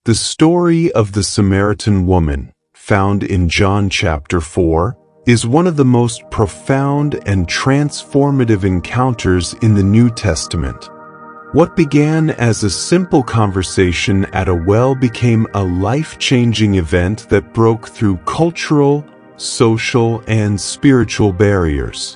The story of the Samaritan woman, found in John chapter 4, is one of the most profound and transformative encounters in the New Testament. What began as a simple conversation at a well became a life-changing event that broke through cultural, social, and spiritual barriers.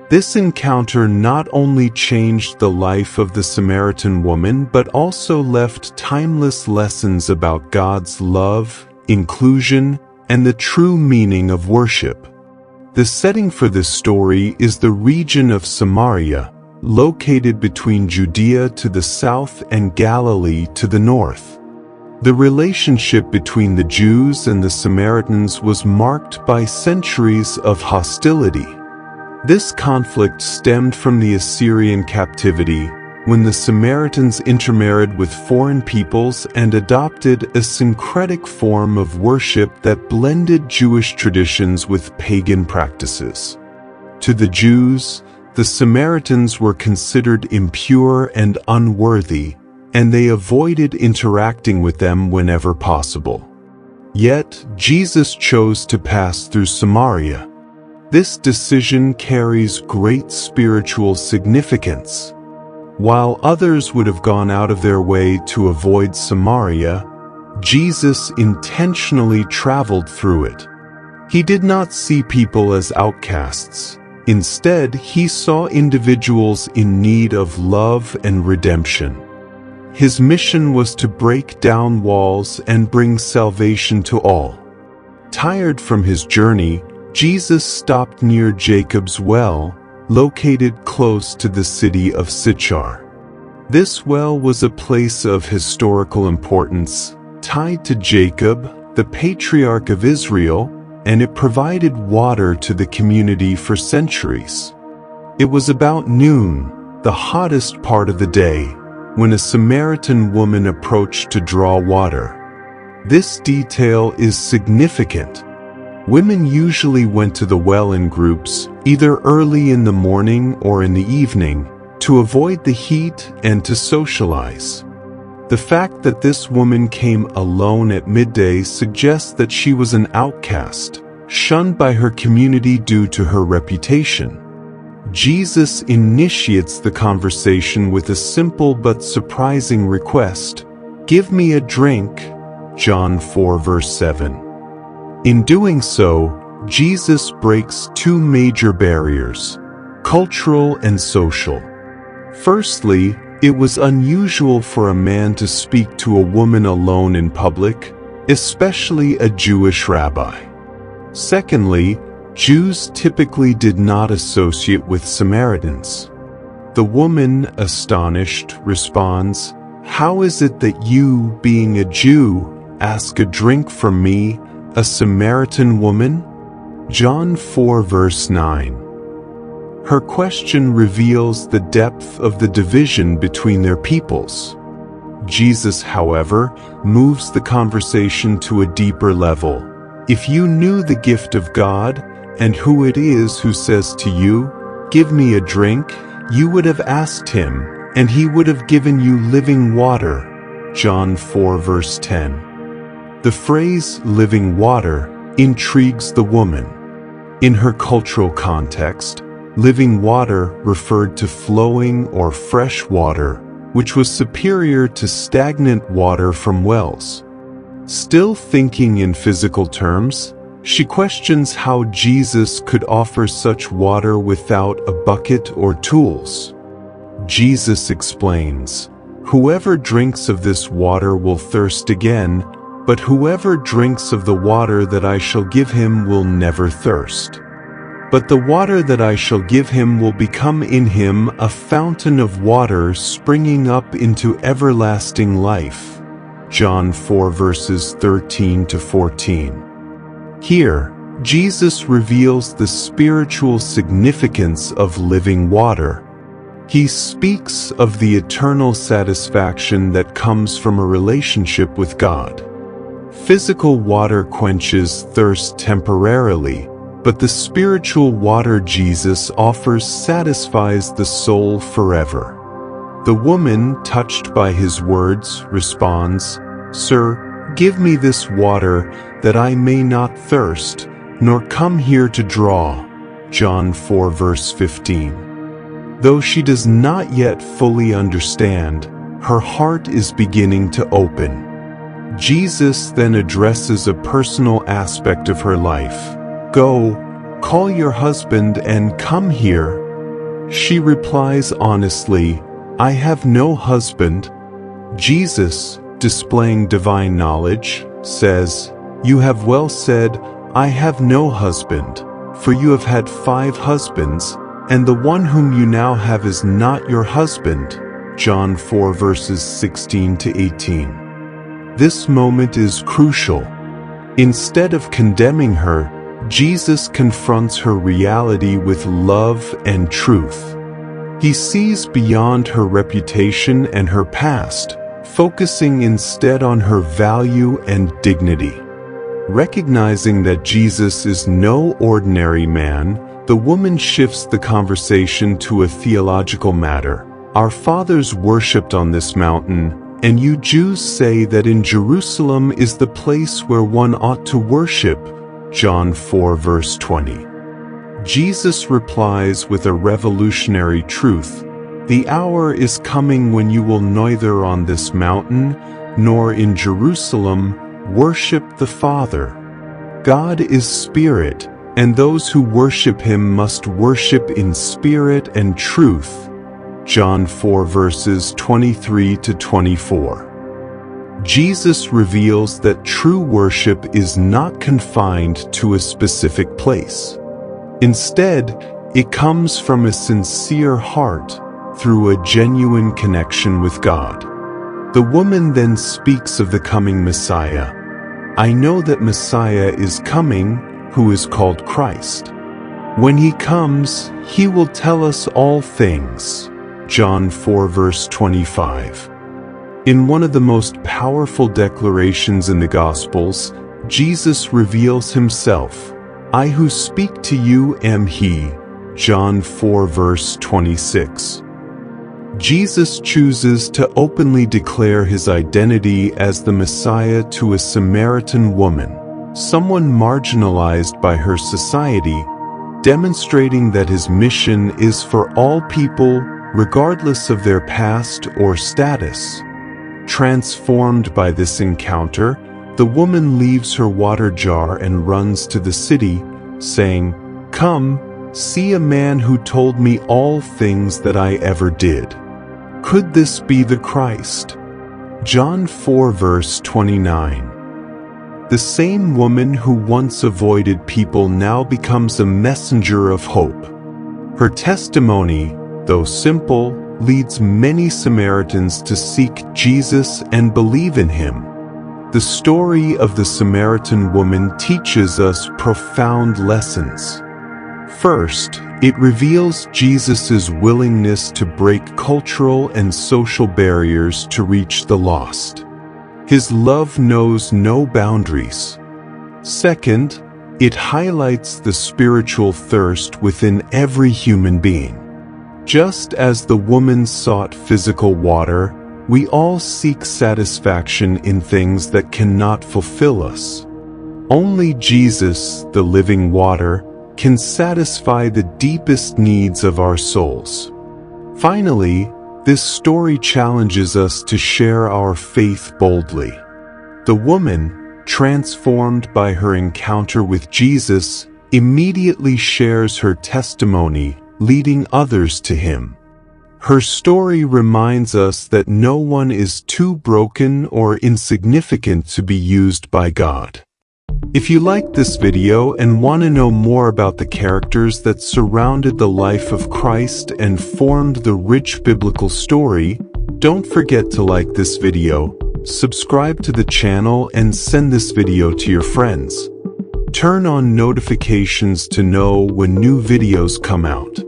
This encounter not only changed the life of the Samaritan woman but also left timeless lessons about God's love, inclusion, and the true meaning of worship. The setting for this story is the region of Samaria, located between Judea to the south and Galilee to the north. The relationship between the Jews and the Samaritans was marked by centuries of hostility. This conflict stemmed from the Assyrian captivity, when the Samaritans intermarried with foreign peoples and adopted a syncretic form of worship that blended Jewish traditions with pagan practices. To the Jews, the Samaritans were considered impure and unworthy, and they avoided interacting with them whenever possible. Yet, Jesus chose to pass through Samaria. This decision carries great spiritual significance. While others would have gone out of their way to avoid Samaria, Jesus intentionally traveled through it. He did not see people as outcasts. Instead, he saw individuals in need of love and redemption. His mission was to break down walls and bring salvation to all. Tired from his journey, Jesus stopped near Jacob's well, located close to the city of Sychar. This well was a place of historical importance, tied to Jacob, the patriarch of Israel, and it provided water to the community for centuries. It was about noon, the hottest part of the day, when a Samaritan woman approached to draw water. This detail is significant. Women usually went to the well in groups, either early in the morning or in the evening, to avoid the heat and to socialize. The fact that this woman came alone at midday suggests that she was an outcast, shunned by her community due to her reputation. Jesus initiates the conversation with a simple but surprising request: "Give me a drink," John 4 verse 7. In doing so, Jesus breaks two major barriers, cultural and social. Firstly, it was unusual for a man to speak to a woman alone in public, especially a Jewish rabbi. Secondly, Jews typically did not associate with Samaritans. The woman, astonished, responds, "How is it that you, being a Jew, ask a drink from me, a Samaritan woman?" John 4 verse 9. Her question reveals the depth of the division between their peoples. Jesus, however, moves the conversation to a deeper level. "If you knew the gift of God, and who it is who says to you, 'Give me a drink,' you would have asked him, and he would have given you living water." John 4 verse 10. The phrase "living water" intrigues the woman. In her cultural context, living water referred to flowing or fresh water, which was superior to stagnant water from wells. Still thinking in physical terms, she questions how Jesus could offer such water without a bucket or tools. Jesus explains, "Whoever drinks of this water will thirst again, but whoever drinks of the water that I shall give him will never thirst. But the water that I shall give him will become in him a fountain of water springing up into everlasting life." John 4 verses 13 to 14. Here, Jesus reveals the spiritual significance of living water. He speaks of the eternal satisfaction that comes from a relationship with God. Physical water quenches thirst temporarily, but the spiritual water Jesus offers satisfies the soul forever. The woman, touched by his words, responds, "Sir, Give me this water, that I may not thirst, nor come here to draw. John 4 verse 15. Though she does not yet fully understand, her heart is beginning to open. Jesus then addresses a personal aspect of her life. Go, call your husband and come here. She replies honestly, I have no husband. Jesus, displaying divine knowledge, says, You have well said, I have no husband, for you have had 5 husbands, and the one whom you now have is not your husband. John 4 verses 16 to 18. This moment is crucial. Instead of condemning her, Jesus confronts her reality with love and truth. He sees beyond her reputation and her past, focusing instead on her value and dignity. Recognizing that Jesus is no ordinary man, the woman shifts the conversation to a theological matter. Our fathers worshipped on this mountain, and you Jews say that in Jerusalem is the place where one ought to worship. John 4 verse 20. Jesus replies with a revolutionary truth. The hour is coming when you will neither on this mountain, nor in Jerusalem, worship the Father. God is spirit, and those who worship him must worship in spirit and truth. John 4 verses 23 to 24. Jesus reveals that true worship is not confined to a specific place. Instead, it comes from a sincere heart, through a genuine connection with God. The woman then speaks of the coming Messiah. I know that Messiah is coming, who is called Christ. When he comes, he will tell us all things. John 4 verse 25. In one of the most powerful declarations in the Gospels, Jesus reveals himself. I who speak to you am he. John 4 verse 26. Jesus chooses to openly declare his identity as the Messiah to a Samaritan woman, someone marginalized by her society, demonstrating that his mission is for all people, regardless of their past or status. Transformed by this encounter, the woman leaves her water jar and runs to the city, saying, Come, see a man who told me all things that I ever did. Could this be the Christ? John 4 verse 29. The same woman who once avoided people now becomes a messenger of hope. Her testimony, though simple, leads many Samaritans to seek Jesus and believe in him. The story of the Samaritan woman teaches us profound lessons. First, it reveals Jesus' willingness to break cultural and social barriers to reach the lost. His love knows no boundaries. Second, it highlights the spiritual thirst within every human being. Just as the woman sought physical water, we all seek satisfaction in things that cannot fulfill us. Only Jesus, the living water, can satisfy the deepest needs of our souls. Finally, this story challenges us to share our faith boldly. The woman, transformed by her encounter with Jesus, immediately shares her testimony, leading others to him. Her story reminds us that no one is too broken or insignificant to be used by God. If you liked this video and want to know more about the characters that surrounded the life of Christ and formed the rich biblical story, don't forget to like this video, subscribe to the channel, and send this video to your friends. Turn on notifications to know when new videos come out.